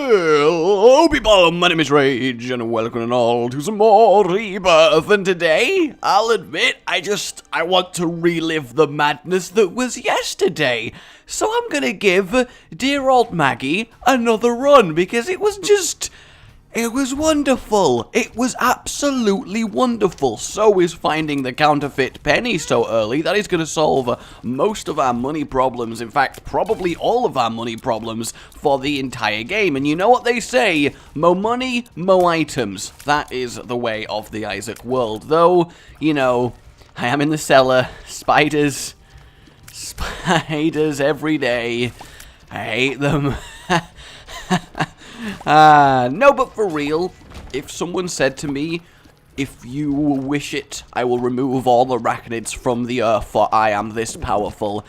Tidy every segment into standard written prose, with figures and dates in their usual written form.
Hello people, my name is Rage and welcome all to some more Rebirth, and today, I'll admit, I want to relive the madness that was yesterday. So I'm gonna give dear old Maggy another run because it was wonderful. It was absolutely wonderful. So is finding the counterfeit penny so early. That is going to solve most of our money problems. In fact, probably all of our money problems for the entire game. And you know what they say? Mo money, mo items. That is the way of the Isaac world. Though, you know, I am in the cellar. Spiders every day. I hate them. No, but for real, if someone said to me, if you wish it, I will remove all arachnids from the earth, for I am this powerful.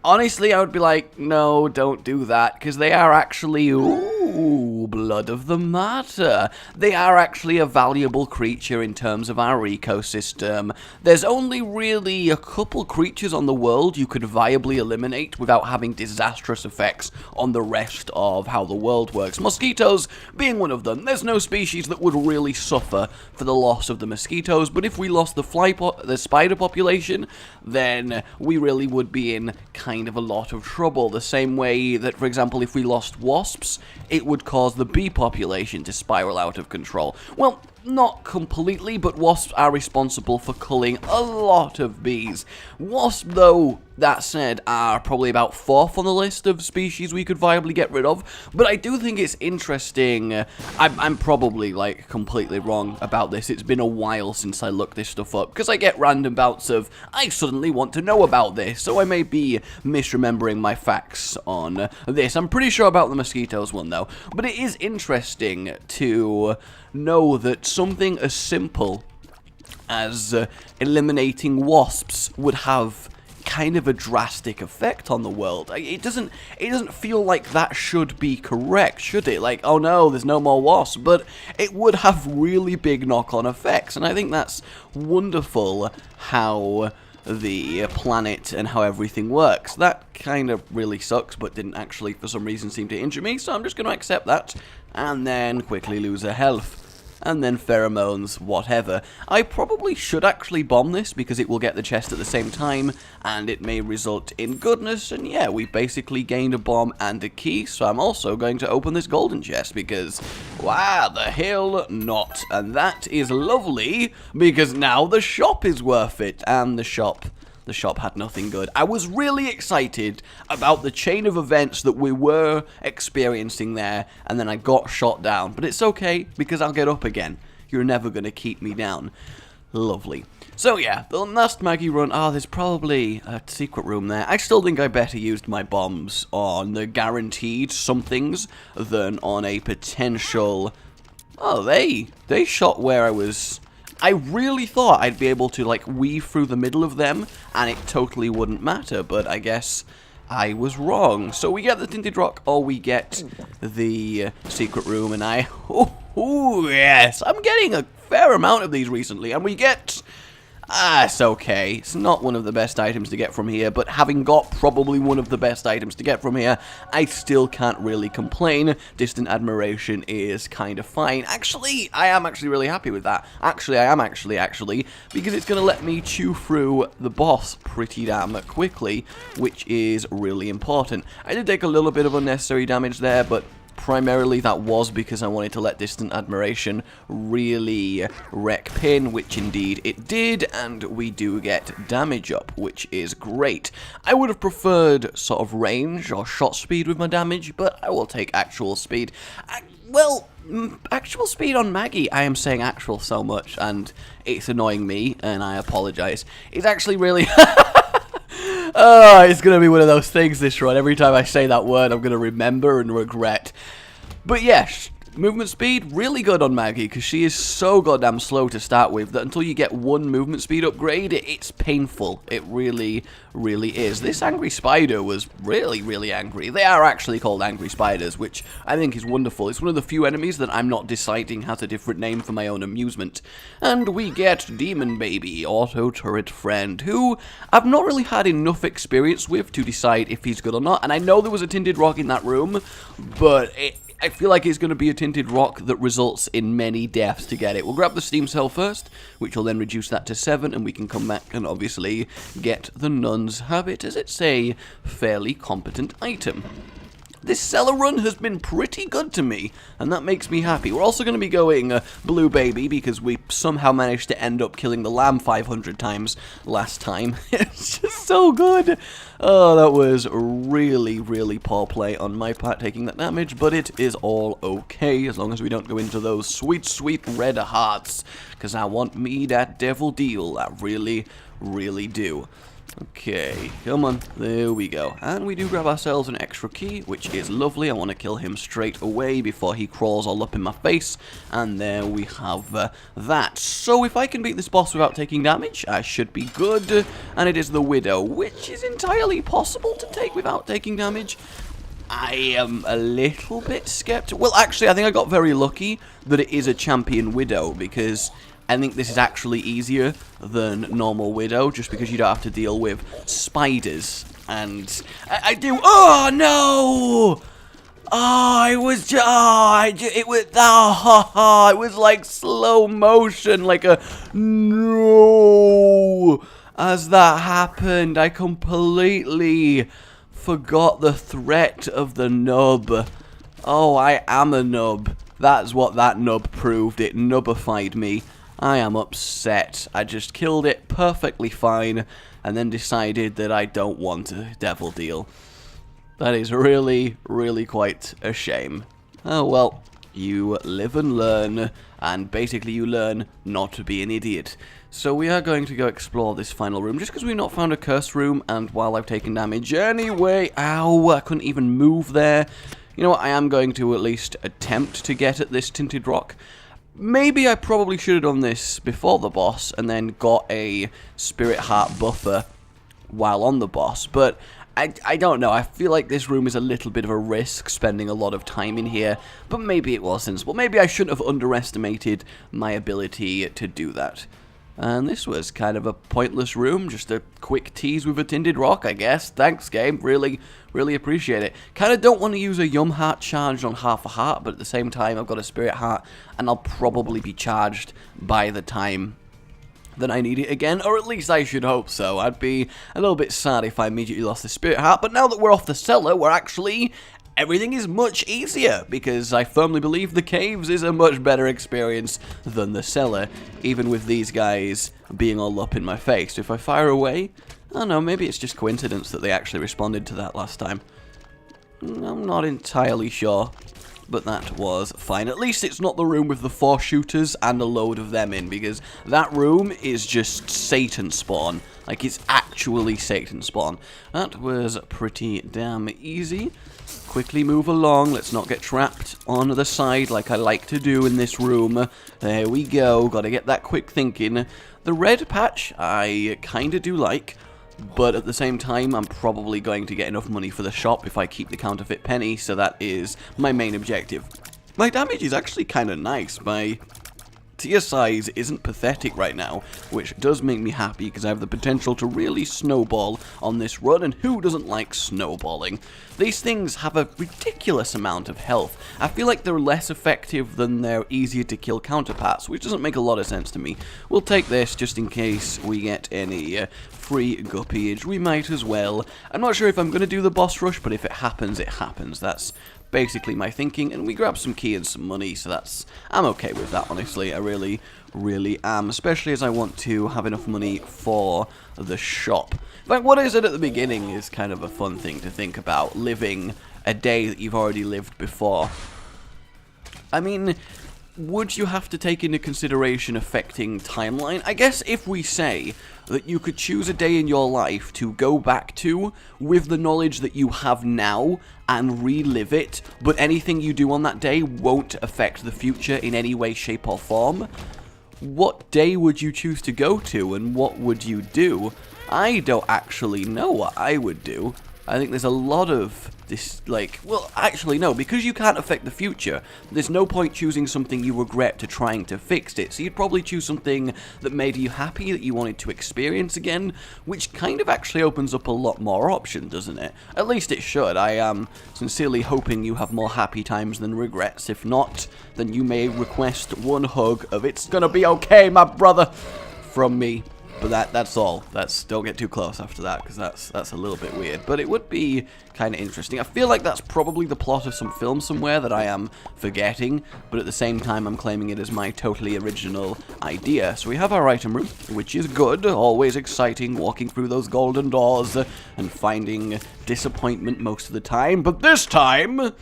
Honestly, I would be like, no, don't do that, because they are actually, ooh, blood of the matter. They are actually a valuable creature in terms of our ecosystem. There's only really a couple creatures on the world you could viably eliminate without having disastrous effects on the rest of how the world works. Mosquitoes being one of them. There's no species that would really suffer for the loss of the mosquitoes, but if we lost the spider population, then we really would be in kind of a lot of trouble. The same way that, for example, if we lost wasps, it would cause the bee population to spiral out of control. Well, not completely, but wasps are responsible for culling a lot of bees. Wasps, though, that said, are probably about 4th on the list of species we could viably get rid of, but I do think it's interesting. I'm probably, like, completely wrong about this. It's been a while since I looked this stuff up, because I get random bouts of, I suddenly want to know about this, so I may be misremembering my facts on this. I'm pretty sure about the mosquitoes one, though, but it is interesting to know that something as simple as eliminating wasps would have kind of a drastic effect on the world. It doesn't feel like that should be correct, should it? Like, oh no, there's no more wasps, but it would have really big knock-on effects, and I think that's wonderful how the planet and how everything works. That kind of really sucks, but didn't actually, for some reason, seem to injure me, so I'm just going to accept that, and then quickly lose a health. And then pheromones, whatever. I probably should actually bomb this because it will get the chest at the same time, and it may result in goodness, and yeah, we basically gained a bomb and a key, so I'm also going to open this golden chest because, wow, the hell not. And that is lovely, because now the shop is worth it, and the shop had nothing good. I was really excited about the chain of events that we were experiencing there, and then I got shot down. But it's okay, because I'll get up again. You're never going to keep me down. Lovely. So yeah, the last Maggy run, there's probably a secret room there. I still think I better used my bombs on the guaranteed somethings than on a potential... Oh, they shot where I was... I really thought I'd be able to, like, weave through the middle of them, and it totally wouldn't matter, but I guess I was wrong. So we get the tinted rock, or we get the secret room, and oh, yes, I'm getting a fair amount of these recently, and we get... it's okay. It's not one of the best items to get from here, but having got probably one of the best items to get from here, I still can't really complain. Distant Admiration is kind of fine. Actually, I am actually really happy with that. Actually, I am actually, because it's going to let me chew through the boss pretty damn quickly, which is really important. I did take a little bit of unnecessary damage there, but... primarily that was because I wanted to let Distant Admiration really wreck Pin, which indeed it did, and we do get damage up, which is great. I would have preferred sort of range or shot speed with my damage, but I will take actual speed. Well, actual speed on Maggy, I am saying actual so much, and it's annoying me, and I apologize. It's actually really... Oh, it's going to be one of those things this run. Every time I say that word, I'm going to remember and regret. But yes, movement speed, really good on Maggy, because she is so goddamn slow to start with that until you get one movement speed upgrade, it's painful. It really, really is. This angry spider was really, really angry. They are actually called angry spiders, which I think is wonderful. It's one of the few enemies that I'm not deciding has a different name for my own amusement. And we get Demon Baby, Auto Turret Friend, who I've not really had enough experience with to decide if he's good or not. And I know there was a tinted rock in that room, but I feel like it's going to be a tinted rock that results in many deaths to get it. We'll grab the steam cell first, which will then reduce that to 7, and we can come back and obviously get the nun's habit, as it's a fairly competent item. This cellar run has been pretty good to me, and that makes me happy. We're also going to be going Blue Baby, because we somehow managed to end up killing the lamb 500 times last time. It's just so good. Oh, that was really, really poor play on my part taking that damage, but it is all okay, as long as we don't go into those sweet, sweet red hearts, because I want me that devil deal. I really, really do. Okay, come on, there we go. And we do grab ourselves an extra key, which is lovely. I want to kill him straight away before he crawls all up in my face. And there we have that. So if I can beat this boss without taking damage, I should be good. And it is the Widow, which is entirely possible to take without taking damage. I am a little bit skeptical. Well, actually, I think I got very lucky that it is a champion Widow, because I think this is actually easier than normal Widow, just because you don't have to deal with spiders. And I do. Oh no! Oh, it was just. It was like slow motion, like a no. As that happened, I completely forgot the threat of the nub. Oh, I am a nub. That's what that nub proved. It nubified me. I am upset. I just killed it perfectly fine and then decided that I don't want a devil deal. That is really, really quite a shame. Oh well, you live and learn, and basically you learn not to be an idiot. So we are going to go explore this final room, just because we've not found a curse room, and while I've taken damage anyway, ow, I couldn't even move there. You know what, I am going to at least attempt to get at this tinted rock. Maybe I probably should have done this before the boss and then got a spirit heart buffer while on the boss, but I don't know. I feel like this room is a little bit of a risk, spending a lot of time in here, but maybe it was sensible. Maybe I shouldn't have underestimated my ability to do that. And this was kind of a pointless room, just a quick tease with a tinted rock, I guess. Thanks, game. Really, really appreciate it. Kind of don't want to use a yum heart charged on half a heart, but at the same time, I've got a spirit heart, and I'll probably be charged by the time that I need it again, or at least I should hope so. I'd be a little bit sad if I immediately lost the spirit heart, but now that we're off the cellar, we're actually... everything is much easier, because I firmly believe the caves is a much better experience than the cellar, even with these guys being all up in my face. If I fire away, I don't know, maybe it's just coincidence that they actually responded to that last time. I'm not entirely sure, but that was fine. At least it's not the room with the 4 shooters and a load of them in, because that room is just Satan spawn. Like, it's actually Satan spawn. That was pretty damn easy. Quickly move along. Let's not get trapped on the side like I like to do in this room. There we go. Gotta get that quick thinking. The red patch I kinda do like, but at the same time I'm probably going to get enough money for the shop if I keep the counterfeit penny, so that is my main objective. My damage is actually kinda nice. My tier size isn't pathetic right now, which does make me happy because I have the potential to really snowball on this run, and who doesn't like snowballing? These things have a ridiculous amount of health. I feel like they're less effective than their easier to kill counterparts, which doesn't make a lot of sense to me. We'll take this just in case we get any free guppyage. We might as well. I'm not sure if I'm going to do the boss rush, but if it happens, it happens. That's basically my thinking, and we grab some key and some money, so I'm okay with that, honestly. I really, really am, especially as I want to have enough money for the shop. In fact, what I said at the beginning is kind of a fun thing to think about, living a day that you've already lived before. I mean, would you have to take into consideration affecting timeline? I guess if we say that you could choose a day in your life to go back to with the knowledge that you have now and relive it, but anything you do on that day won't affect the future in any way, shape, or form, what day would you choose to go to, and what would you do? I don't actually know what I would do. I think there's a lot of this, like, well, actually, no, because you can't affect the future, there's no point choosing something you regret to trying to fix it, so you'd probably choose something that made you happy, that you wanted to experience again, which kind of actually opens up a lot more options, doesn't it? At least it should. I am sincerely hoping you have more happy times than regrets. If not, then you may request one hug of "It's gonna be okay, my brother," from me. But that's all. Don't get too close after that, because that's a little bit weird. But it would be kind of interesting. I feel like that's probably the plot of some film somewhere that I am forgetting, but at the same time I'm claiming it as my totally original idea. So we have our item room, which is good, always exciting, walking through those golden doors and finding disappointment most of the time. But this time,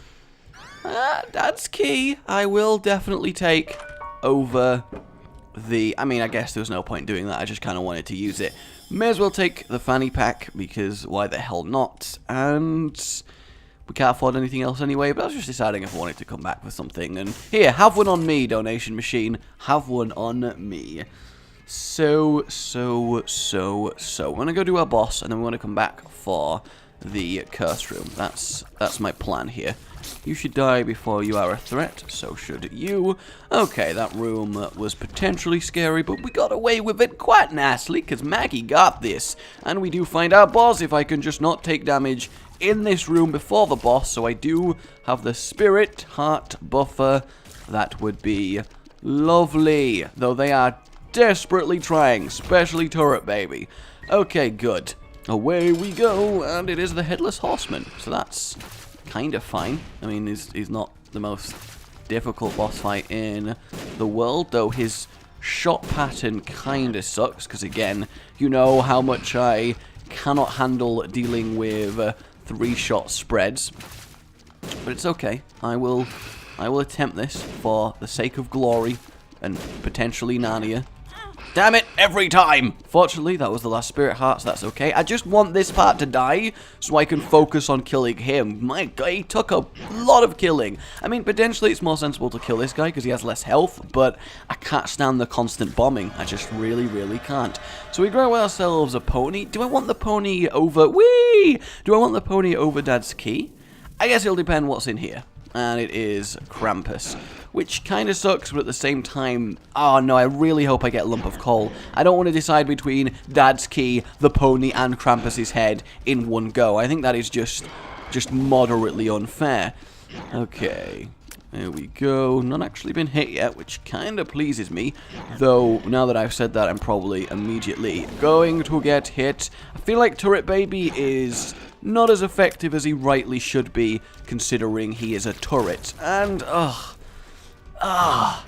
Dad's key I will definitely take over I mean, I guess there was no point doing that, I just kind of wanted to use it. May as well take the fanny pack, because why the hell not? And we can't afford anything else anyway, but I was just deciding if I wanted to come back with something. And here, have one on me, donation machine. Have one on me. So. We're going to go do our boss, and then we're going to come back for the curse room. That's my plan here. You should die before you are a threat, so should you. Okay, that room was potentially scary, but we got away with it quite nicely, because Maggy got this. And we do find our boss if I can just not take damage in this room before the boss, so I do have the spirit heart buffer. That would be lovely, though they are desperately trying, especially Turret Baby. Okay, good. Away we go, and it is the Headless Horseman, so that's kind of fine. I mean, he's not the most difficult boss fight in the world, though his shot pattern kind of sucks, because again, you know how much I cannot handle dealing with 3-shot spreads. But it's okay. I will attempt this for the sake of glory and potentially Narnia. Damn it, every time! Fortunately, that was the last spirit heart, so that's okay. I just want this part to die, so I can focus on killing him. My God, he took a lot of killing. I mean, potentially it's more sensible to kill this guy, because he has less health, but I can't stand the constant bombing. I just really can't. So we grow ourselves a pony. Do I want the pony over... Whee! Do I want the pony over Dad's key? I guess it'll depend what's in here. And it is Krampus, which kind of sucks, but at the same time, oh no, I really hope I get a lump of coal. I don't want to decide between Dad's key, the pony, and Krampus's head in one go. I think that is just moderately unfair. Okay, there we go. Not actually been hit yet, which kind of pleases me, though now that I've said that, I'm probably immediately going to get hit. I feel like Turret Baby is not as effective as he rightly should be, considering he is a turret. And, I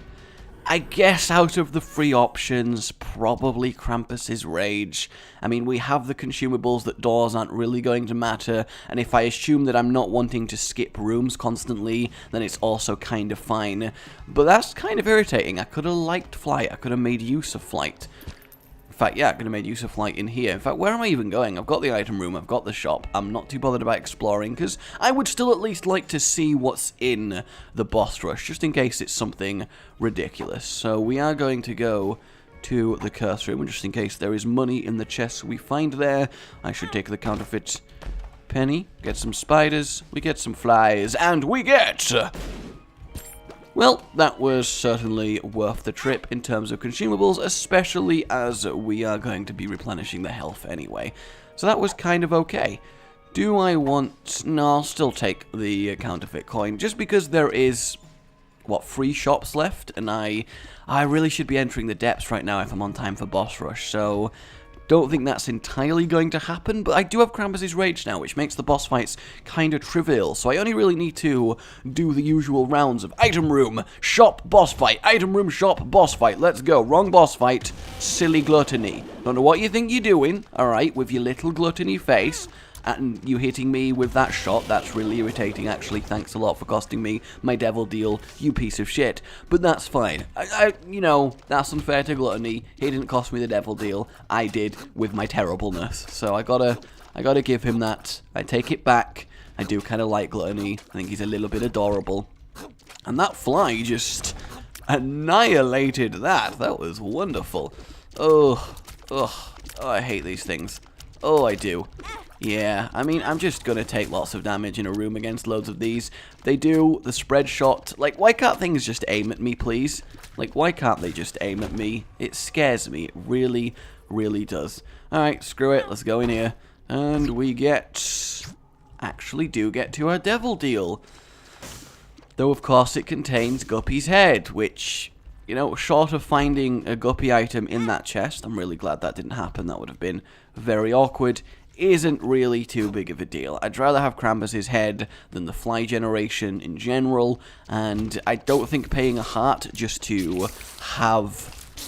guess out of the 3 options, probably Krampus's Rage. I mean, we have the consumables that doors aren't really going to matter, and if I assume that I'm not wanting to skip rooms constantly, then it's also kind of fine. But that's kind of irritating. I could have liked flight. I could have made use of flight. In fact, yeah, I could have made use of flight in here. In fact, where am I even going? I've got the item room, I've got the shop. I'm not too bothered about exploring, because I would still at least like to see what's in the boss rush, just in case it's something ridiculous. So we are going to go to the curse room, just in case there is money in the chest we find there. I should take the counterfeit penny, get some spiders, we get some flies, and we get... Well, that was certainly worth the trip in terms of consumables, especially as we are going to be replenishing the health anyway. So that was kind of okay. Do I want... No, I'll still take the counterfeit coin, just because there is, what, 3 shops left, and I really should be entering the depths right now if I'm on time for boss rush, so... Don't think that's entirely going to happen, but I do have Krampus's Rage now, which makes the boss fights kind of trivial, so I only really need to do the usual rounds of item room, shop, boss fight, item room, shop, boss fight. Let's go. Wrong boss fight, silly gluttony. Don't know what you think you're doing, alright, with your little gluttony face, and you hitting me with that shot. That's really irritating, actually. Thanks a lot for costing me my devil deal, you piece of shit. But that's fine. You know, that's unfair to Gluttony. He didn't cost me the devil deal. I did with my terribleness. So I gotta give him that. I take it back. I do kind of like Gluttony. I think he's a little bit adorable. And that fly just annihilated that. That was wonderful. Oh, I hate these things. Oh, I do. Yeah, I mean, I'm just gonna take lots of damage in a room against loads of these. They do the spread shot. Like, why can't things just aim at me, please? Like, why can't they just aim at me? It scares me. It really, really does. Alright, screw it. Let's go in here. And we actually do get to our devil deal. Though, of course, it contains Guppy's head, which, you know, short of finding a Guppy item in that chest, I'm really glad that didn't happen. That would have been very awkward. Isn't really too big of a deal. I'd rather have Krampus's head than the fly generation in general, and I don't think paying a heart just to have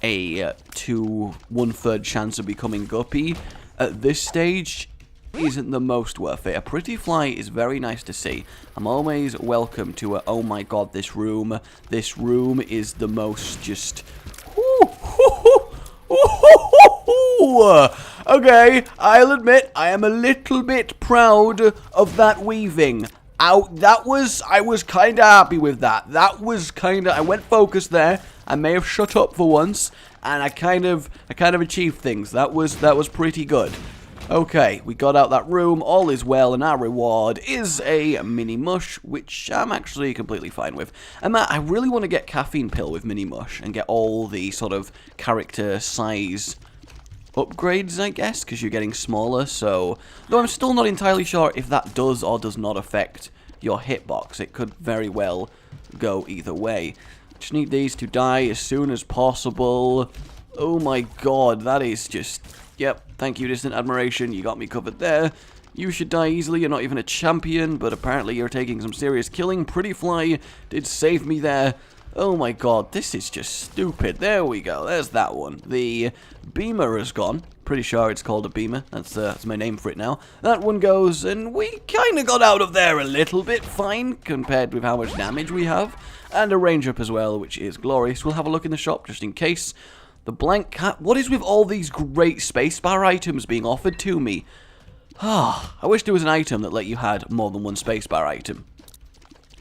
a 1/3 chance of becoming Guppy at this stage isn't the most worth it. A pretty fly is very nice to see. I'm always welcome to a, oh my god, this room is the most just... Okay, I'll admit, I am a little bit proud of that weaving. I was kind of happy with that. That was kind of, I went focused there. I may have shut up for once, and I kind of achieved things. That was pretty good. Okay, we got out that room, all is well, and our reward is a mini mush, which I'm actually completely fine with. And I really want to get caffeine pill with mini mush and get all the sort of character size upgrades, I guess, because you're getting smaller. So, though I'm still not entirely sure if that does or does not affect your hitbox. It could very well go either way. Just need these to die as soon as possible. Oh my god, that is just... Yep, thank you, Distant Admiration, you got me covered there. You should die easily, you're not even a champion, but apparently you're taking some serious killing. Pretty Fly did save me there. Oh my god, this is just stupid. There we go, there's that one. The beamer is gone. Pretty sure it's called a beamer. That's my name for it now. That one goes, and we kind of got out of there a little bit fine, compared with how much damage we have. And a range up as well, which is glorious. We'll have a look in the shop, just in case. The blank cat. What is with all these great spacebar items being offered to me? Ah, I wish there was an item that let you had more than one spacebar item.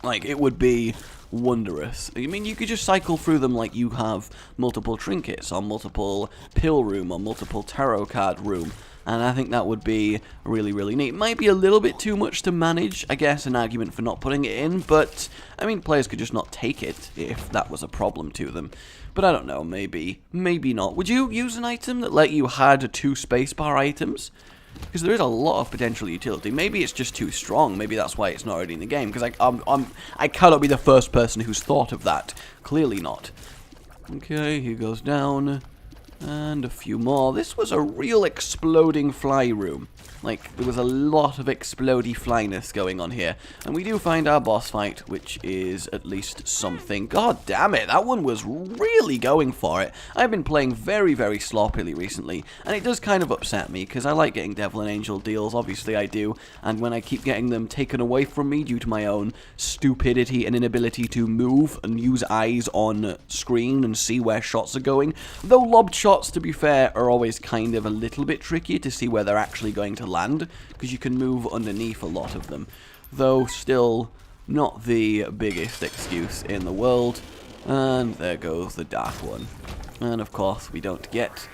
Like, it would be wondrous. I mean, you could just cycle through them like you have multiple trinkets, or multiple pill room, or multiple tarot card room. And I think that would be really, really neat. It might be a little bit too much to manage, I guess, an argument for not putting it in, but, I mean, players could just not take it if that was a problem to them. But I don't know, maybe not. Would you use an item that let you had 2 spacebar items? Because there is a lot of potential utility. Maybe it's just too strong. Maybe that's why it's not already in the game. Because I cannot be the first person who's thought of that. Clearly not. Okay, he goes down. And a few more. This was a real exploding fly room. Like, there was a lot of explodey flyness going on here. And we do find our boss fight, which is at least something. God damn it, that one was really going for it. I've been playing very, very sloppily recently, and it does kind of upset me, because I like getting Devil and Angel deals, obviously I do, and when I keep getting them taken away from me due to my own stupidity and inability to move and use eyes on screen and see where shots are going, though lobbed shots, to be fair, are always kind of a little bit tricky to see where they're actually going to land, because you can move underneath a lot of them, though still not the biggest excuse in the world. And there goes the dark one. And of course we don't get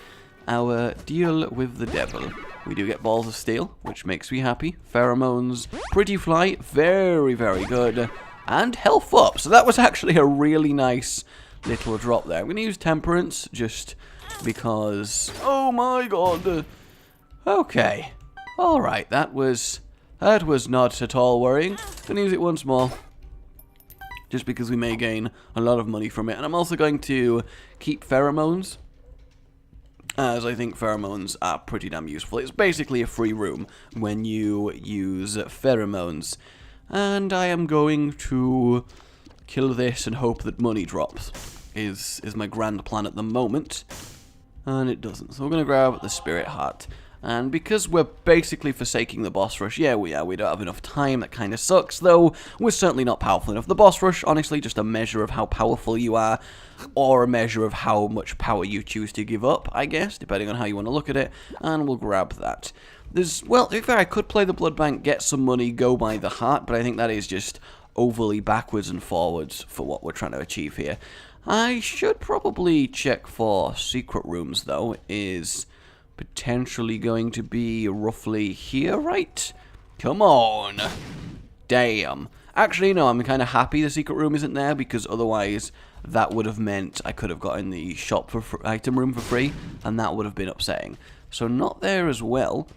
our deal with the devil. We do get balls of steel, which makes me happy. Pheromones, Pretty Fly, very, very good. And health up, so that was actually a really nice little drop there. I'm going to use Temperance, just because... Oh my god! Okay. Alright, that was not at all worrying. Gonna use it once more, just because we may gain a lot of money from it. And I'm also going to keep Pheromones, as I think Pheromones are pretty damn useful. It's basically a free room when you use Pheromones. And I am going to kill this and hope that money drops, is my grand plan at the moment. And it doesn't. So we're going to grab the Spirit Heart. And because we're basically forsaking the boss rush, yeah, we don't have enough time, that kind of sucks, though we're certainly not powerful enough. The boss rush, honestly, just a measure of how powerful you are, or a measure of how much power you choose to give up, I guess, depending on how you want to look at it, and we'll grab that. Well, to be fair, I could play the Blood Bank, get some money, go buy the heart, but I think that is just overly backwards and forwards for what we're trying to achieve here. I should probably check for secret rooms, though, is potentially going to be roughly here, right? Come on. Damn. Actually, no, I'm kind of happy the secret room isn't there, because otherwise that would have meant I could have gotten the shop for item room for free, and that would have been upsetting. So not there as well.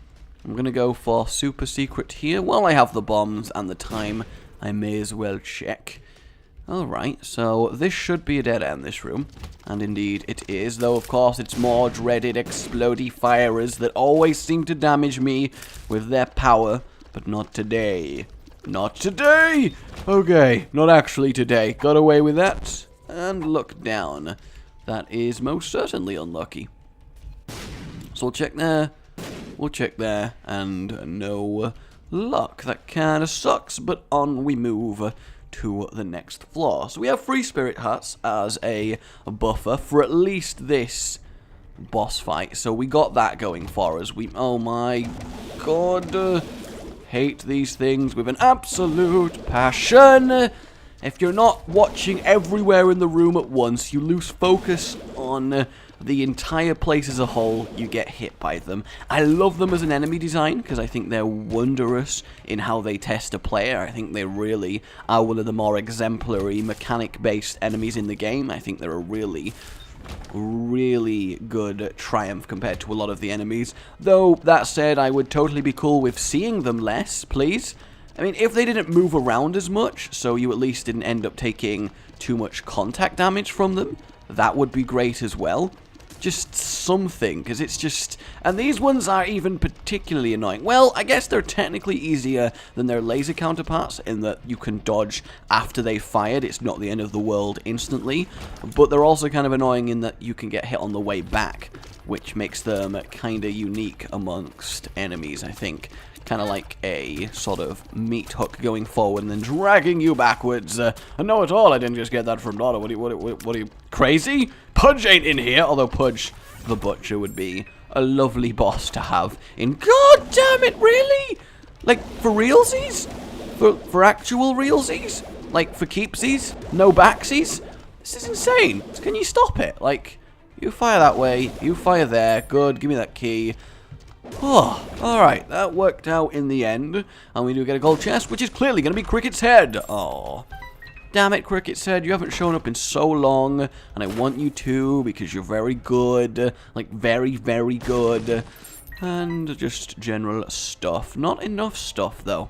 I'm going to go for super secret here. While I have the bombs and the time, I may as well check. Alright, so this should be a dead end, this room. And indeed it is, though of course it's more dreaded explodey firers that always seem to damage me with their power. But not today. Not today! Okay, not actually today. Got away with that. And look down. That is most certainly unlucky. So we'll check there. We'll check there, and no luck. That kind of sucks, but on we move to the next floor. So we have 3 spirit hearts as a buffer for at least this boss fight. So we got that going for us. Oh my god. Hate these things with an absolute passion. If you're not watching everywhere in the room at once, you lose focus on the entire place as a whole. You get hit by them. I love them as an enemy design because I think they're wondrous in how they test a player. I think they really are one of the more exemplary mechanic-based enemies in the game. I think they're a really good triumph compared to a lot of the enemies. Though, that said, I would totally be cool with seeing them less, please. I mean, if they didn't move around as much, so you at least didn't end up taking too much contact damage from them, that would be great as well. Just something, because it's just... And these ones are even particularly annoying. Well, I guess they're technically easier than their laser counterparts in that you can dodge after they've fired. It's not the end of the world instantly. But they're also kind of annoying in that you can get hit on the way back, which makes them kind of unique amongst enemies, I think. Kind of like a sort of meat hook going forward and then dragging you backwards. No, at all, I didn't just get that from Donna. What are you, crazy? Pudge ain't in here, although Pudge the Butcher would be a lovely boss to have in... God damn it, really? Like, for realsies? For actual realsies? Like, for keepsies? No backsies? This is insane. Can you stop it? Like, you fire that way, you fire there. Good, give me that key. Oh, alright, that worked out in the end. And we do get a gold chest, which is clearly going to be Cricket's head. Oh, damn it, Cricket's head, you haven't shown up in so long. And I want you to, because you're very good. Like, very, very good. And just general stuff. Not enough stuff, though.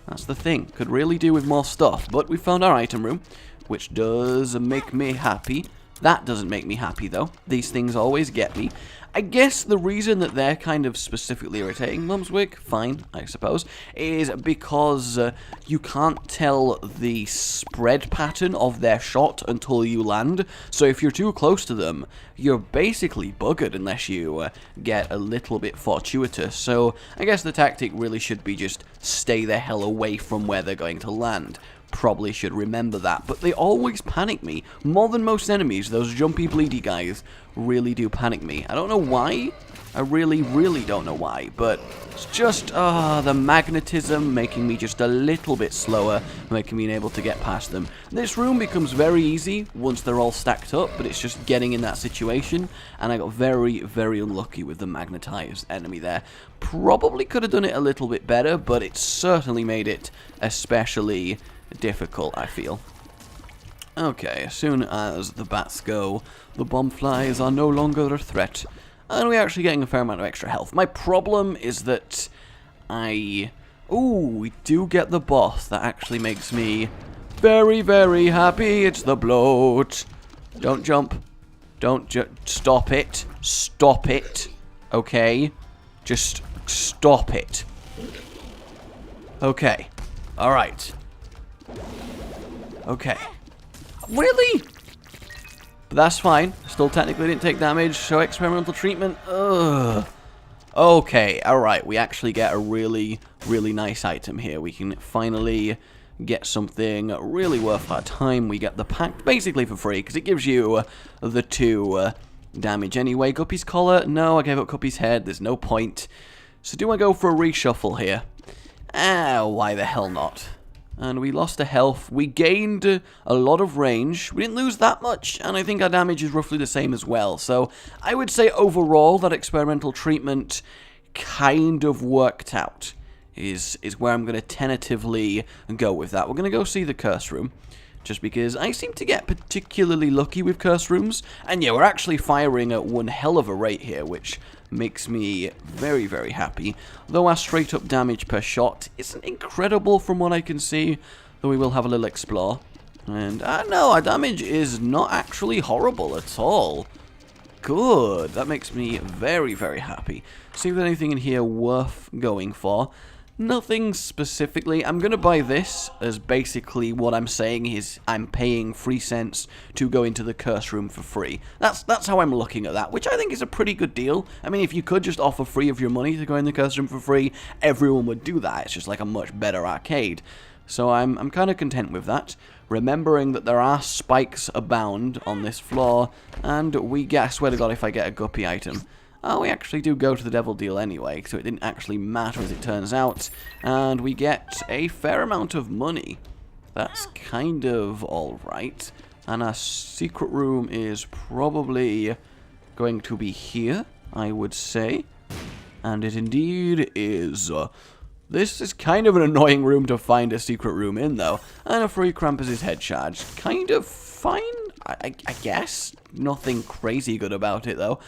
That's the thing. Could really do with more stuff. But we found our item room, which does make me happy. That doesn't make me happy, though. These things always get me. I guess the reason that they're kind of specifically irritating, Mumswick, fine, I suppose, is because you can't tell the spread pattern of their shot until you land. So if you're too close to them, you're basically buggered unless you get a little bit fortuitous. So I guess the tactic really should be just stay the hell away from where they're going to land. Probably should remember that, but they always panic me. More than most enemies, those jumpy bleedy guys really do panic me. I don't know why. I really, really don't know why, but it's just the magnetism making me just a little bit slower, making me unable to get past them. This room becomes very easy once they're all stacked up, but it's just getting in that situation, and I got very, very unlucky with the magnetized enemy there. Probably could have done it a little bit better, but it certainly made it especially difficult, I feel. Okay, as soon as the bats go, the bomb flies are no longer a threat, and we're actually getting a fair amount of extra health. My problem is that we do get the boss. That actually makes me very, very happy. It's the bloat. Don't jump. Don't stop it. Stop it. Okay? Just stop it. Okay. Alright. Okay. Really? But that's fine. Still technically didn't take damage, so experimental treatment. Ugh. Okay, alright. We actually get a really, really nice item here. We can finally get something really worth our time. We get the pack basically for free, because it gives you the 2 damage anyway. Guppy's collar? No, I gave up Guppy's head. There's no point. So do I go for a reshuffle here? Why the hell not? And we lost a health. We gained a lot of range. We didn't lose that much, and I think our damage is roughly the same as well. So I would say overall that experimental treatment kind of worked out. Is where I'm going to tentatively go with that. We're going to go see the curse room, just because I seem to get particularly lucky with curse rooms. And yeah, we're actually firing at one hell of a rate here, which makes me very, very happy. Though our straight up damage per shot isn't incredible from what I can see, though we will have a little explore. And no, our damage is not actually horrible at all. Good, that makes me very, very happy. See if there's anything in here worth going for. Nothing specifically. I'm going to buy this as basically what I'm saying is I'm paying 3 cents to go into the curse room for free. That's how I'm looking at that, which I think is a pretty good deal. I mean, if you could just offer free of your money to go in the curse room for free, everyone would do that. It's just like a much better arcade. So I'm kind of content with that. Remembering that there are spikes abound on this floor, and we get, I swear to God, if I get a guppy item. Oh, we actually do go to the devil deal anyway, so it didn't actually matter as it turns out. And we get a fair amount of money. That's kind of alright. And our secret room is probably going to be here, I would say. And it indeed is. This is kind of an annoying room to find a secret room in, though. And a free Krampus' head charge. Kind of fine, I guess. Nothing crazy good about it, though.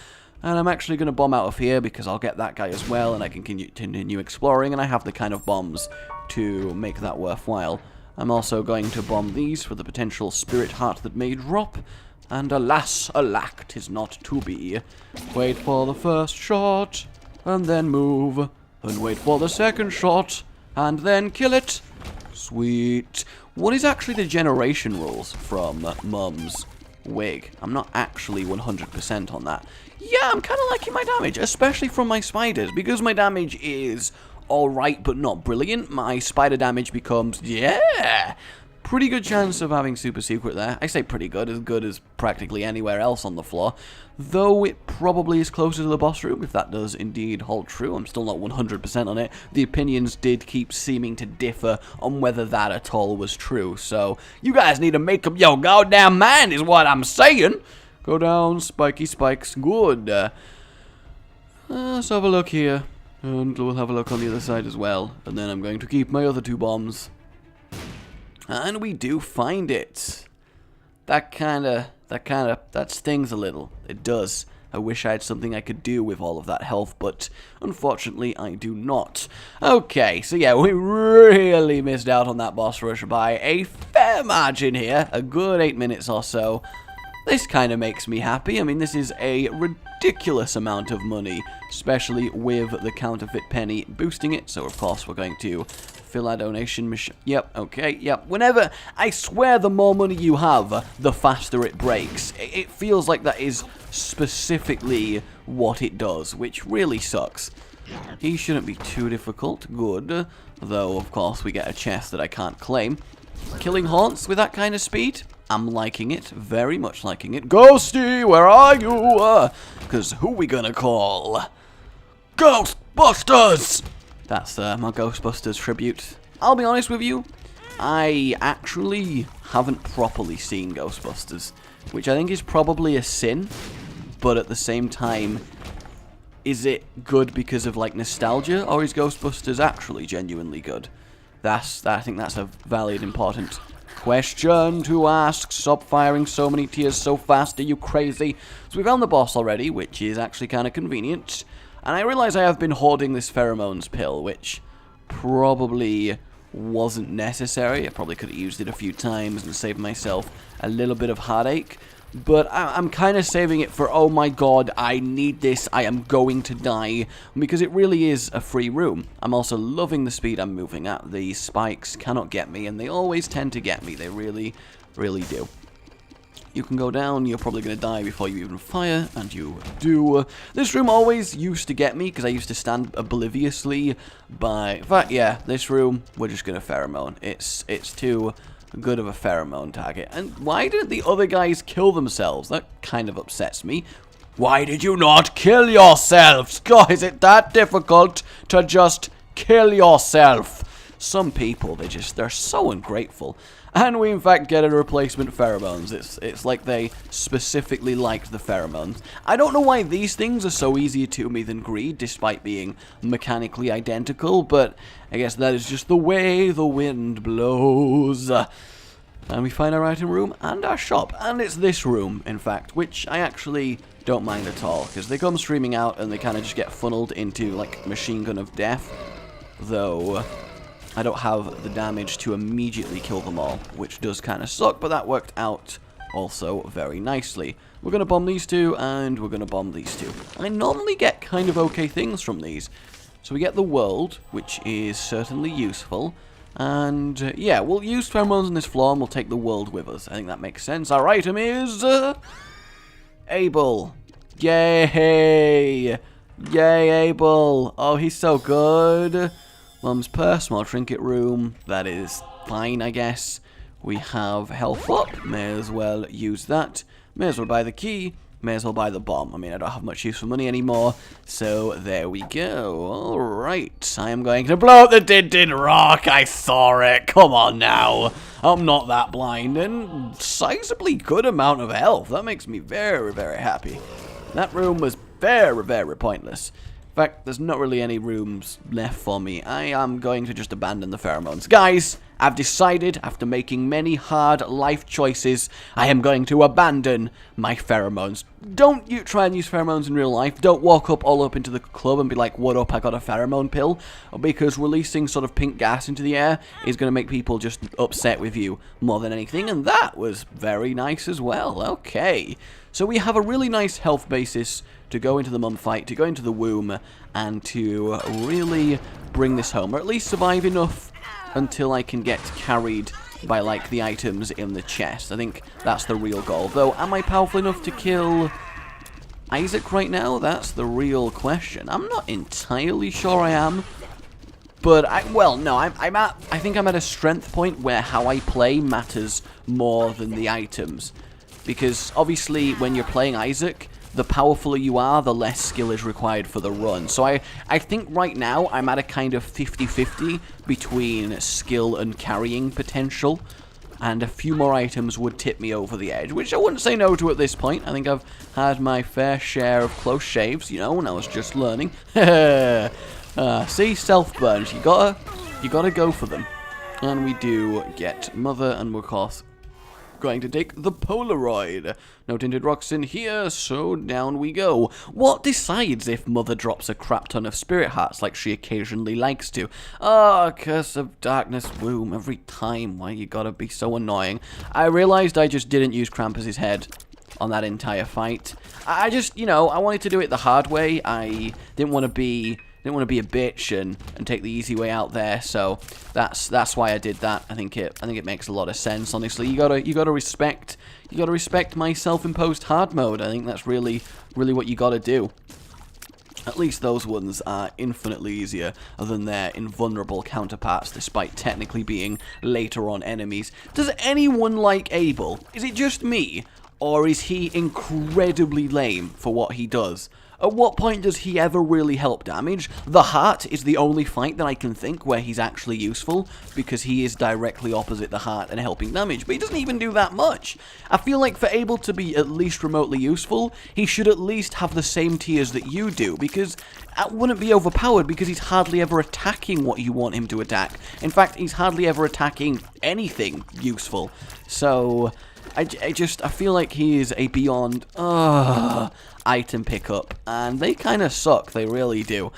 And I'm actually going to bomb out of here because I'll get that guy as well, and I can continue exploring, and I have the kind of bombs to make that worthwhile. I'm also going to bomb these for the potential spirit heart that may drop, and alas, alack, 'tis not to be. Wait for the first shot, and then move, and wait for the second shot, and then kill it. Sweet. What is actually the generation rules from Mum's wig? I'm not actually 100% on that. Yeah, I'm kind of liking my damage, especially from my spiders, because my damage is alright but not brilliant. My spider damage becomes, yeah, pretty good chance of having super secret there. I say pretty good as practically anywhere else on the floor, though it probably is closer to the boss room, if that does indeed hold true. I'm still not 100% on it. The opinions did keep seeming to differ on whether that at all was true, so you guys need to make up your goddamn mind is what I'm saying. Go down, spiky spikes, good. Let's have a look here, and we'll have a look on the other side as well, and then I'm going to keep my other 2 bombs. And we do find it. That stings a little. It does. I wish I had something I could do with all of that health, but unfortunately I do not. Okay, so yeah, we really missed out on that boss rush by a fair margin here. A good 8 minutes or so. This kind of makes me happy. I mean, this is a ridiculous amount of money, especially with the counterfeit penny boosting it. So, of course, we're going to fill our donation machine. Yep, okay, yep. Whenever, I swear the more money you have, the faster it breaks. It feels like that is specifically what it does, which really sucks. He shouldn't be too difficult. Good. Though, of course, we get a chest that I can't claim. Killing haunts with that kind of speed? I'm liking it, very much liking it. Ghosty, where are you? Because who we gonna call? Ghostbusters! That's my Ghostbusters tribute. I'll be honest with you, I actually haven't properly seen Ghostbusters, which I think is probably a sin, but at the same time, is it good because of like nostalgia, or is Ghostbusters actually genuinely good? I think that's a valid, important question to ask. Stop firing so many tears so fast, are you crazy? So we found the boss already, which is actually kind of convenient. And I realize I have been hoarding this pheromones pill, which probably wasn't necessary. I probably could have used it a few times and saved myself a little bit of heartache. But I'm kind of saving it for, oh my god, I need this, I am going to die, because it really is a free room. I'm also loving the speed I'm moving at. The spikes cannot get me, and they always tend to get me. They really, really do. You can go down, you're probably going to die before you even fire, and you do. This room always used to get me, because I used to stand obliviously by... In fact, yeah, this room, we're just going to pheromone. It's too good of a pheromone target. And why didn't the other guys kill themselves? That kind of upsets me. Why did you not kill yourselves? God, is it that difficult to just kill yourself? some people, they're so ungrateful. And we in fact get a replacement pheromones. It's like they specifically liked the pheromones. I don't know why these things are so easier to me than greed, despite being mechanically identical, but I guess that is just the way the wind blows. And we find our item room and our shop. And it's this room, in fact, which I actually don't mind at all, because they come streaming out and they kind of just get funneled into, like, machine gun of death. Though I don't have the damage to immediately kill them all, which does kind of suck, but that worked out also very nicely. We're going to bomb these two, and we're going to bomb these two. I normally get kind of okay things from these. So we get the world, which is certainly useful. And, yeah, we'll use pheromones on this floor, and we'll take the world with us. I think that makes sense. Our item is Abel. Yay! Yay, Abel. Oh, he's so good. Mum's purse, small trinket room. That is fine, I guess. We have health up. May as well use that. May as well buy the key. May as well buy the bomb. I mean, I don't have much use for money anymore. So, there we go. Alright. I am going to blow up the Din rock. I saw it. Come on now. I'm not that blind. And sizably good amount of health. That makes me very, very happy. That room was very, very pointless. In fact, there's not really any rooms left for me. I am going to just abandon the pheromones. Guys, I've decided, after making many hard life choices, I am going to abandon my pheromones. Don't you try and use pheromones in real life. Don't walk up all up into the club and be like, what up, I got a pheromone pill. Because releasing sort of pink gas into the air is going to make people just upset with you more than anything. And that was very nice as well. Okay. So we have a really nice health basis to go into the mum fight, to go into the womb, and to really bring this home. Or at least survive enough until I can get carried by, like, the items in the chest. I think that's the real goal. Though, am I powerful enough to kill Isaac right now? That's the real question. I'm not entirely sure I am. But, I think I'm at a strength point where how I play matters more than the items. Because, obviously, when you're playing Isaac, the powerfuler you are, the less skill is required for the run. So I think right now I'm at a kind of 50-50 between skill and carrying potential. And a few more items would tip me over the edge, which I wouldn't say no to at this point. I think I've had my fair share of close shaves, you know, when I was just learning. See, self-burns. You gotta go for them. And we do get Mother, and we're, of course, going to take the Polaroid. No tinted rocks in here, so down we go. What decides if Mother drops a crap ton of spirit hearts like she occasionally likes to? Ah, curse of darkness womb every time. Why you gotta be so annoying? I realized I just didn't use Krampus's head on that entire fight. I just, you know, I wanted to do it the hard way. I didn't want to be a bitch and take the easy way out there, so that's why I did that. I think it makes a lot of sense. Honestly, you gotta respect my self-imposed hard mode. I think that's really what you gotta do. At least those ones are infinitely easier than their invulnerable counterparts, despite technically being later on enemies. Does anyone like Abel? Is it just me, or is he incredibly lame for what he does? At what point does he ever really help damage? The heart is the only fight that I can think where he's actually useful, because he is directly opposite the heart and helping damage, but he doesn't even do that much. I feel like for Abel to be at least remotely useful, he should at least have the same tiers that you do, because that wouldn't be overpowered, because he's hardly ever attacking what you want him to attack. In fact, he's hardly ever attacking anything useful. So I feel like he is a beyond item pickup, and they kind of suck. They really do.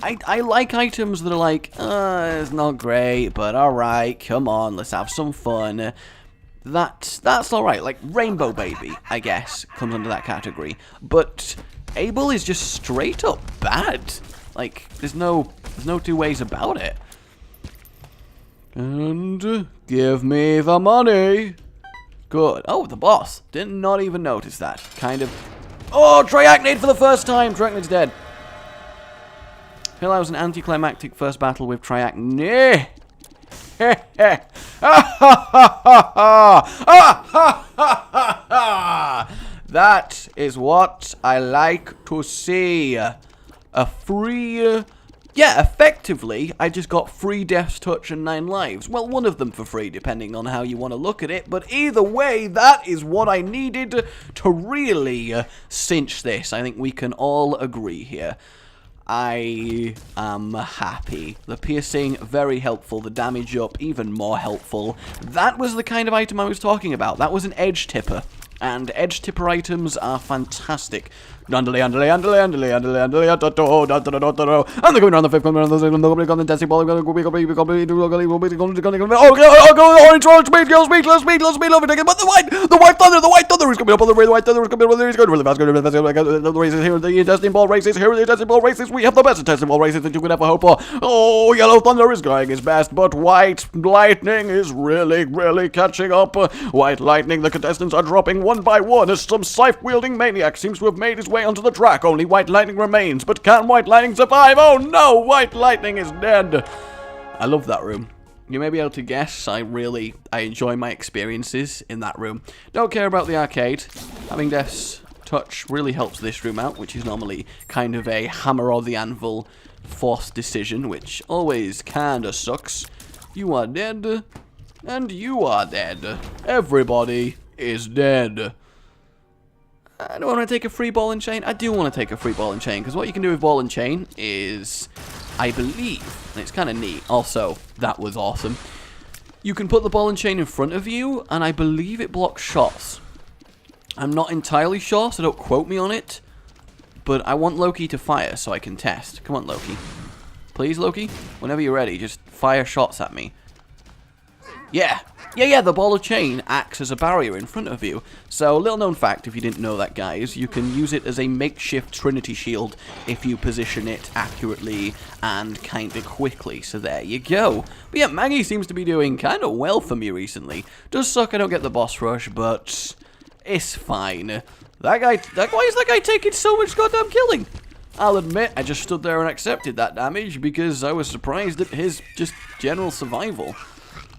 I like items that are like, it's not great, but alright, come on, let's have some fun. That's alright. Like Rainbow Baby, I guess, comes under that category. But Abel is just straight up bad. Like, there's no two ways about it. And give me the money. Good. Oh, the boss. Did not even notice that. Kind of. Oh, Triachnid for the first time. Triachnid's dead. I feel I was an anticlimactic first battle with Triachnid. That is what I like to see. A free yeah, effectively, I just got 3 deaths, touch, and 9 lives. Well, one of them for free, depending on how you want to look at it. But either way, that is what I needed to really cinch this. I think we can all agree here. I am happy. The piercing, very helpful. The damage up, even more helpful. That was the kind of item I was talking about. That was an edge tipper. And edge tipper items are fantastic. Andale, andale, andale, andale, andale, andale, and they're going around the 5th, coming around the 6th, nobody got the testing ball, go, orange, speed, go, speed, love it again, but the white thunder is coming up on the way, the white thunder is coming up on the way, it's going really fast, the races here, the testing ball races, we have the best testing ball races that you could ever hope for. Oh, yellow thunder is going his best, but white lightning is really catching up. White lightning, the contestants are dropping one by one as some scythe-wielding maniac seems to have made his way onto the track. Only White Lightning remains, but can White Lightning survive? Oh no, White Lightning is dead. I love that room. You may be able to guess, I enjoy my experiences in that room. Don't care about the arcade. Having Death's Touch really helps this room out, which is normally kind of a hammer or the anvil forced decision, which always kinda sucks. You are dead, and you are dead. Everybody is dead. I don't want to take a free ball and chain. I do want to take a free ball and chain, because what you can do with ball and chain is, I believe, and it's kind of neat. Also, that was awesome. You can put the ball and chain in front of you, and I believe it blocks shots. I'm not entirely sure, so don't quote me on it. But I want Loki to fire so I can test. Come on, Loki. Please, Loki? Whenever you're ready, just fire shots at me. Yeah, the ball of chain acts as a barrier in front of you. So, little known fact, if you didn't know that, guys, you can use it as a makeshift Trinity shield if you position it accurately and kind of quickly. So there you go. But yeah, Maggy seems to be doing kind of well for me recently. Does suck I don't get the boss rush, but it's fine. Why is that guy taking so much goddamn killing? I'll admit, I just stood there and accepted that damage because I was surprised at his just general survival.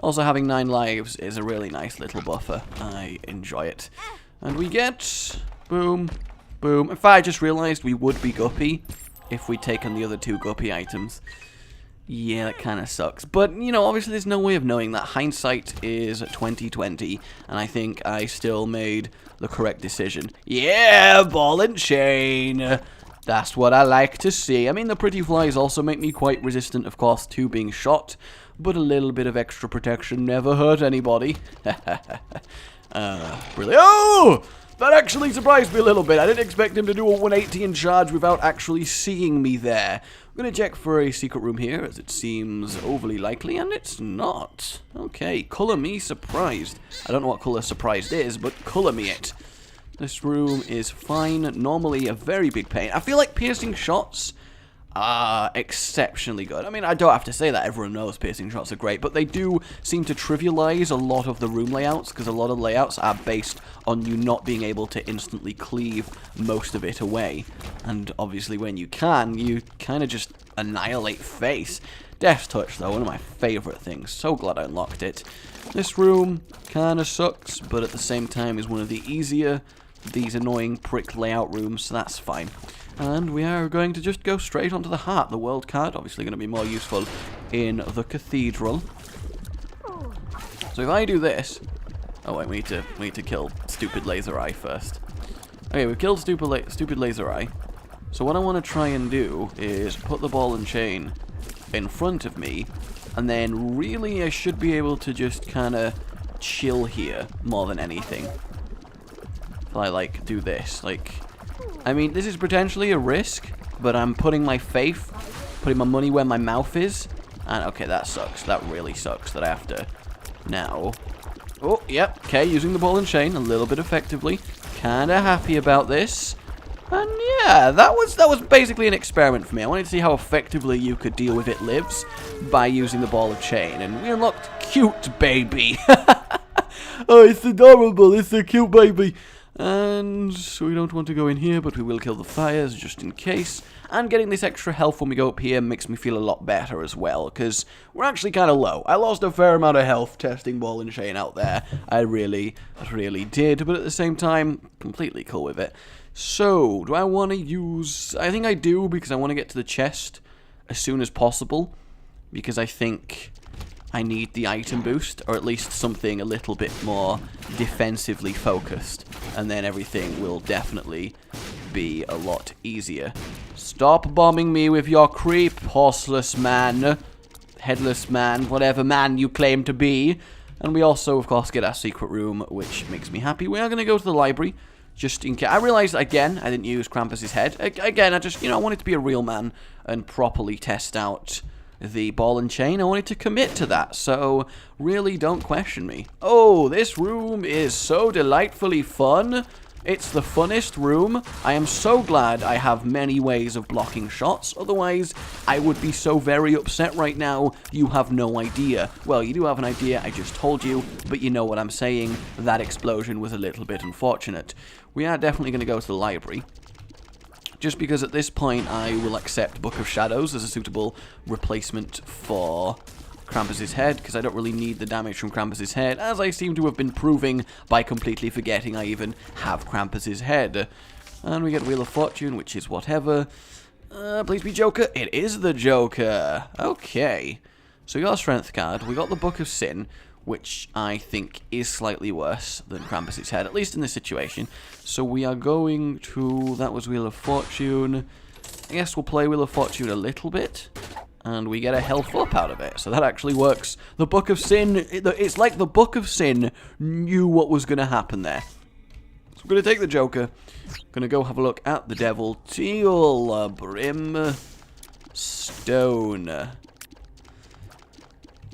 Also, having 9 lives is a really nice little buffer. I enjoy it. And we get... boom, boom. In fact, I just realized we would be Guppy if we'd taken the other 2 Guppy items. Yeah, that kind of sucks. But, you know, obviously there's no way of knowing that. Hindsight is 20/20, and I think I still made the correct decision. Yeah, ball and chain. That's what I like to see. I mean, the pretty flies also make me quite resistant, of course, to being shot. But a little bit of extra protection never hurt anybody. Really? Oh! That actually surprised me a little bit. I didn't expect him to do a 180 in charge without actually seeing me there. I'm going to check for a secret room here, as it seems overly likely, and it's not. Okay, color me surprised. I don't know what color surprised is, but color me it. This room is fine. Normally a very big pain. I feel like piercing shots are exceptionally good. I mean, I don't have to say that. Everyone knows piercing shots are great, but they do seem to trivialize a lot of the room layouts, because a lot of layouts are based on you not being able to instantly cleave most of it away. And obviously when you can, you kind of just annihilate face. Death's Touch, though, one of my favorite things. So glad I unlocked it. This room kind of sucks, but at the same time is one of the easier of these annoying prick layout rooms, so that's fine. And we are going to just go straight onto the heart. The world card, obviously going to be more useful in the cathedral. So if I do this... oh wait, we need to kill Stupid Laser Eye first. Okay, we've killed Stupid Laser Eye. So what I want to try and do is put the ball and chain in front of me, and then really I should be able to just kind of chill here more than anything. If I, like, do this, like... I mean, this is potentially a risk, but I'm putting my faith, putting my money where my mouth is. And, okay, that sucks. That really sucks that I have to now... oh, yep, okay, using the ball and chain a little bit effectively. Kinda happy about this. And, yeah, that was basically an experiment for me. I wanted to see how effectively you could deal with It Lives by using the ball of chain. And we unlocked Cute Baby. Oh, it's adorable. It's a cute baby. And so we don't want to go in here, but we will kill the fires just in case. And getting this extra health when we go up here makes me feel a lot better as well, because we're actually kind of low. I lost a fair amount of health testing ball and chain out there. I really did, but at the same time, completely cool with it. So, do I want to use... I think I do, because I want to get to the chest as soon as possible, because I think I need the item boost, or at least something a little bit more defensively focused, and then everything will definitely be a lot easier. Stop bombing me with your creep, horseless man, headless man, whatever man you claim to be. And we also, of course, get our secret room, which makes me happy. We are going to go to the library, just in case. I realized, again, I didn't use Krampus's head. Again, I just, I wanted to be a real man and properly test out the ball and chain. I wanted to commit to that, so really don't question me. Oh, this room is so delightfully fun. It's the funnest room. I am so glad I have many ways of blocking shots, otherwise I would be so very upset right now. You have no idea. Well, you do have an idea, I just told you, but you know what I'm saying. That explosion was a little bit unfortunate. We are definitely going to go to the library, just because at this point I will accept Book of Shadows as a suitable replacement for Krampus's head, because I don't really need the damage from Krampus's head, as I seem to have been proving by completely forgetting I even have Krampus's head. And we get Wheel of Fortune, which is whatever. Please be Joker. It is the Joker. Okay. So we got a Strength card. We got the Book of Sin, which I think is slightly worse than Krampus's head, at least in this situation. So we are going to... That was Wheel of Fortune. I guess we'll play Wheel of Fortune a little bit, and we get a health up out of it. So that actually works. The Book of Sin... It's like the Book of Sin knew what was going to happen there. So we're going to take the Joker. Going to go have a look at the Devil. Teal Brimstone.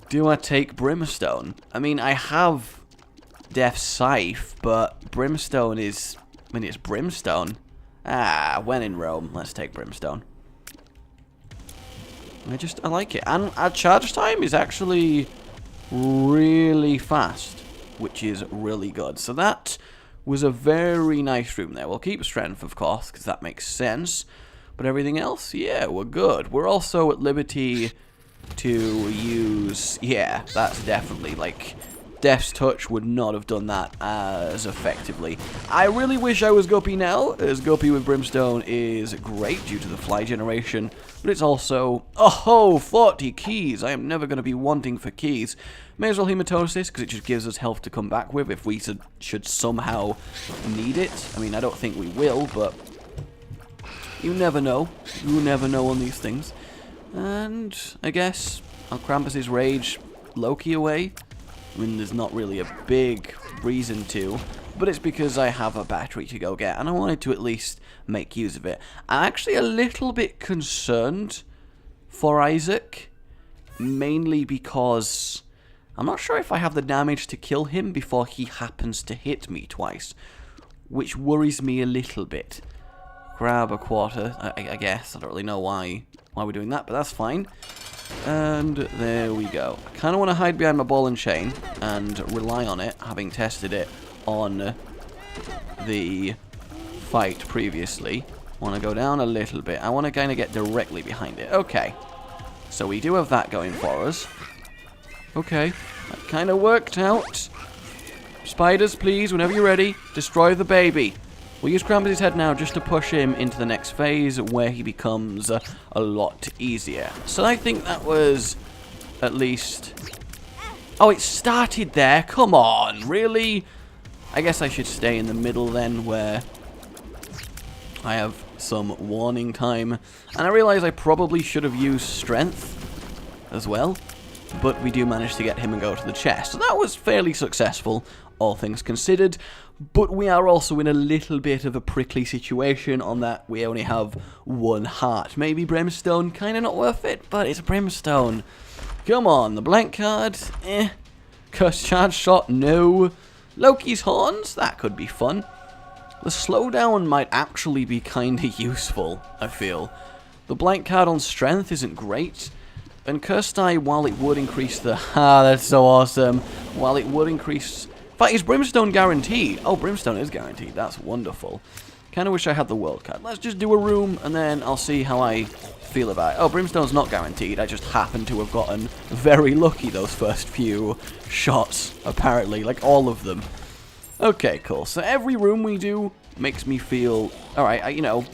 Do I take Brimstone? I mean, I have Death's Scythe, but Brimstone is... I mean, it's Brimstone. Ah, when in Rome, let's take Brimstone. I like it. And our charge time is actually really fast, which is really good. So that was a very nice room there. We'll keep Strength, of course, because that makes sense. But everything else, yeah, we're good. We're also at liberty to use... Yeah, that's definitely, like... Death's Touch would not have done that as effectively. I really wish I was Guppy now, as Guppy with Brimstone is great due to the fly generation, but it's also... Oh, 40 keys! I am never going to be wanting for keys. May as well Hematosis, because it just gives us health to come back with if we should somehow need it. I mean, I don't think we will, but... You never know. You never know on these things. And I guess I'll Krampus's Rage Loki away. I mean, there's not really a big reason to, but it's because I have a battery to go get, and I wanted to at least make use of it. I'm actually a little bit concerned for Isaac, mainly because I'm not sure if I have the damage to kill him before he happens to hit me twice, which worries me a little bit. Grab a quarter, I guess. I don't really know why we're doing that, but that's fine. And there we go. I kind of want to hide behind my ball and chain and rely on it, having tested it on the fight previously. Want to go down a little bit. I want to kind of get directly behind it. Okay. So we do have that going for us. Okay. That kind of worked out. Spiders, please, whenever you're ready, destroy the baby. We'll use Krampus's head now just to push him into the next phase where he becomes a lot easier. So I think that was at least... Oh, it started there? Come on, really? I guess I should stay in the middle then where I have some warning time. And I realize I probably should have used Strength as well. But we do manage to get him and go to the chest. So that was fairly successful, all things considered. But we are also in a little bit of a prickly situation on that we only have one heart. Maybe Brimstone, kind of not worth it, but it's Brimstone. Come on, the blank card, Cursed Charge Shot, no. Loki's Horns, that could be fun. The slowdown might actually be kind of useful, I feel. The blank card on Strength isn't great. And Cursed Eye, while it would increase the... that's so awesome. While it would increase... In fact, is Brimstone guaranteed? Oh, Brimstone is guaranteed. That's wonderful. Kind of wish I had the world card. Let's just do a room, and then I'll see how I feel about it. Oh, Brimstone's not guaranteed. I just happen to have gotten very lucky those first few shots, apparently. Like, all of them. Okay, cool. So every room we do makes me feel... Alright, you know,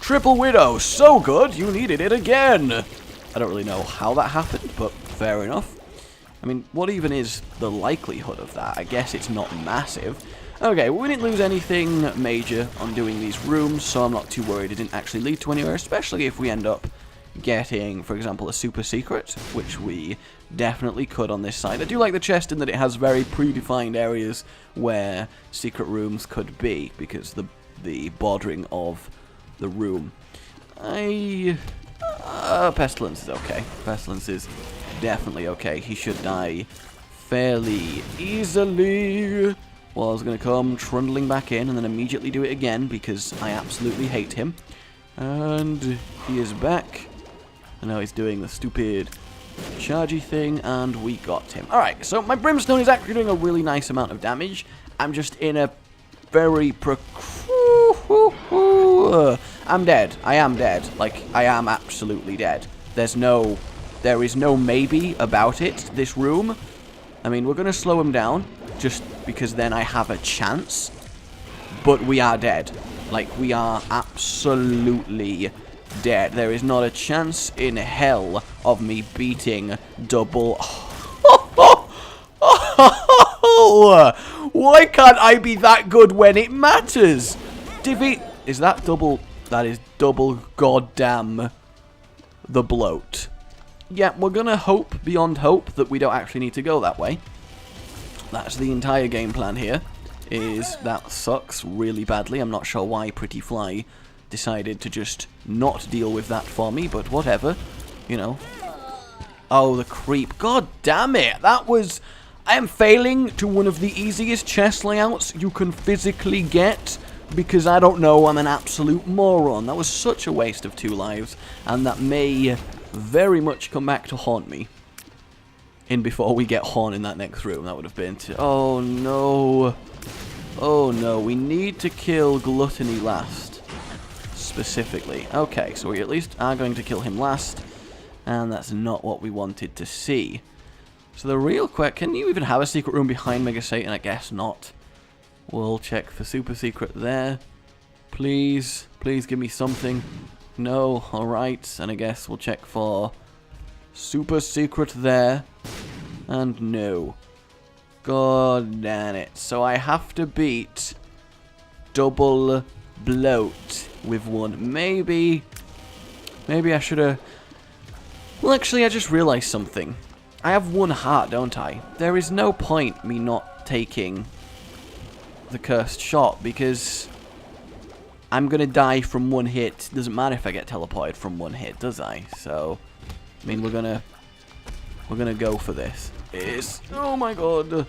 Triple Widow, so good, you needed it again. I don't really know how that happened, but fair enough. I mean, what even is the likelihood of that? I guess it's not massive. Okay, well, we didn't lose anything major on doing these rooms, so I'm not too worried it didn't actually lead to anywhere, especially if we end up getting, for example, a super secret, which we definitely could on this side. I do like the chest in that it has very predefined areas where secret rooms could be, because the bordering of the room. Pestilence is okay. Pestilence is definitely okay. He should die fairly easily. Well, I was going to come trundling back in and then immediately do it again because I absolutely hate him. And he is back. And now he's doing the stupid chargy thing, and we got him. Alright, so my Brimstone is actually doing a really nice amount of damage. I'm just in a very I'm dead. I am dead. Like, I am absolutely dead. There is no maybe about it, this room. I mean, we're going to slow him down, just because then I have a chance. But we are dead. Like, we are absolutely dead. There is not a chance in hell of me beating double... Why can't I be that good when it matters? Defeat... Is that double... That is double goddamn the bloat. Yeah, we're gonna hope beyond hope that we don't actually need to go that way. That's the entire game plan here. That sucks really badly. I'm not sure why Pretty Fly decided to just not deal with that for me, but whatever. You know. Oh, the creep. God damn it. That was... I am failing to one of the easiest chest layouts you can physically get, because I don't know, I'm an absolute moron. That was such a waste of 2 lives, and that may very much come back to haunt me. Before we get Horn in that next room, that would have been... Oh no. Oh no, we need to kill Gluttony last. Specifically. Okay, so we at least are going to kill him last, and that's not what we wanted to see. So the real quick, can you even have a secret room behind Mega Satan? I guess not. We'll check for super secret there. Please, please give me something. No, alright, and I guess we'll check for super secret there. And no. God damn it. So I have to beat double bloat with one. Maybe I should have... Well, actually, I just realized something. I have 1 heart, don't I? There is no point me not taking the cursed shot, because I'm gonna die from 1 hit. Doesn't matter if I get teleported from 1 hit, does I? So, I mean, we're gonna go for this. Oh my god.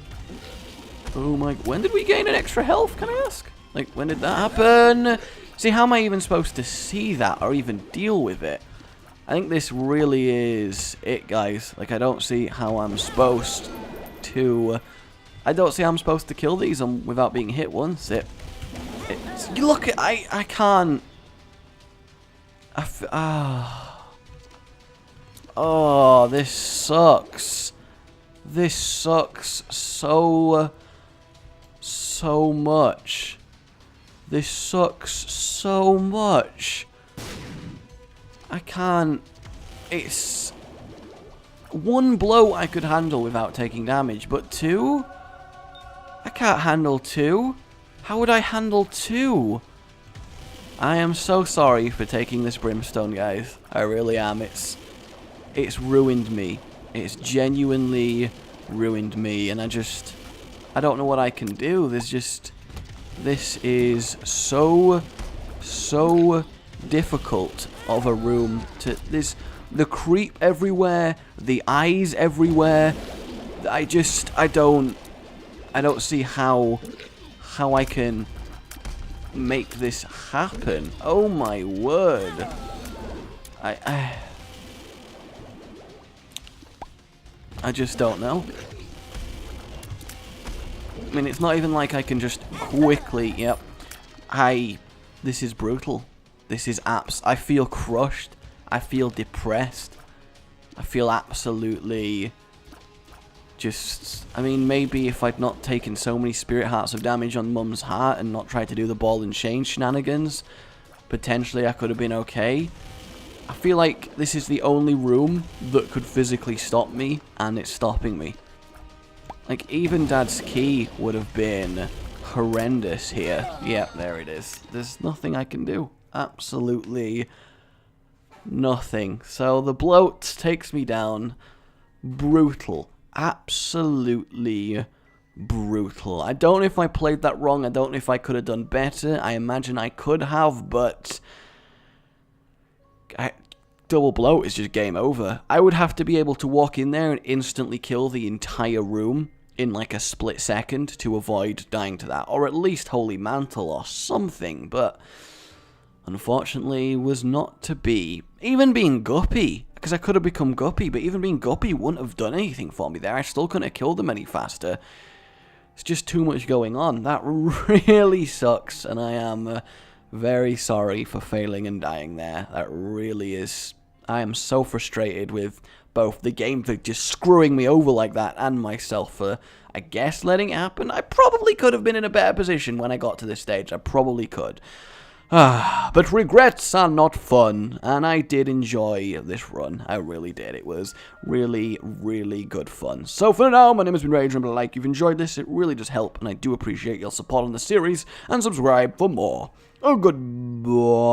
Oh my... When did we gain an extra health, can I ask? Like, when did that happen? See, how am I even supposed to see that or even deal with it? I think this really is it, guys. Like, I don't see how I'm supposed to... I don't see how I'm supposed to kill these without being hit once. Look at... I can't... Oh, this sucks. This sucks so much. This sucks so much. I can't... It's... 1 blow I could handle without taking damage, but 2? I can't handle 2. How would I handle 2? I am so sorry for taking this Brimstone, guys. I really am. It's ruined me. It's genuinely ruined me, and I don't know what I can do. This is so difficult of a room to... The creep everywhere, the eyes everywhere. I don't see how I can make this happen. Oh my word. I just don't know. I mean, it's not even like I can just quickly... Yep. This is brutal. This is I feel crushed. I feel depressed. I feel absolutely... Just... I mean, maybe if I'd not taken so many Spirit Hearts of damage on Mum's heart and not tried to do the ball and chain shenanigans, potentially I could have been okay. I feel like this is the only room that could physically stop me, and it's stopping me. Like, even Dad's key would have been horrendous here. Yep, there it is. There's nothing I can do. Absolutely nothing. So the bloat takes me down. Brutal. Absolutely brutal. I don't know if I played that wrong. I don't know if I could have done better. I imagine I could have, but double bloat is just game over. I would have to be able to walk in there and instantly kill the entire room in like a split second to avoid dying to that, or at least Holy Mantle or something, but unfortunately was not to be. Even being Guppy, because I could have become Guppy, but even being Guppy wouldn't have done anything for me there. I still couldn't have killed them any faster. It's just too much going on. That really sucks, and I am very sorry for failing and dying there. That really is. I am so frustrated with both the game for just screwing me over like that and myself for, I guess, letting it happen. I probably could have been in a better position when I got to this stage. I probably could. But regrets are not fun, and I did enjoy this run. I really did. It was really, really good fun. So for now, my name has been Rage, and like you've enjoyed this, it really does help, and I do appreciate your support on the series, and subscribe for more. Oh, goodbye.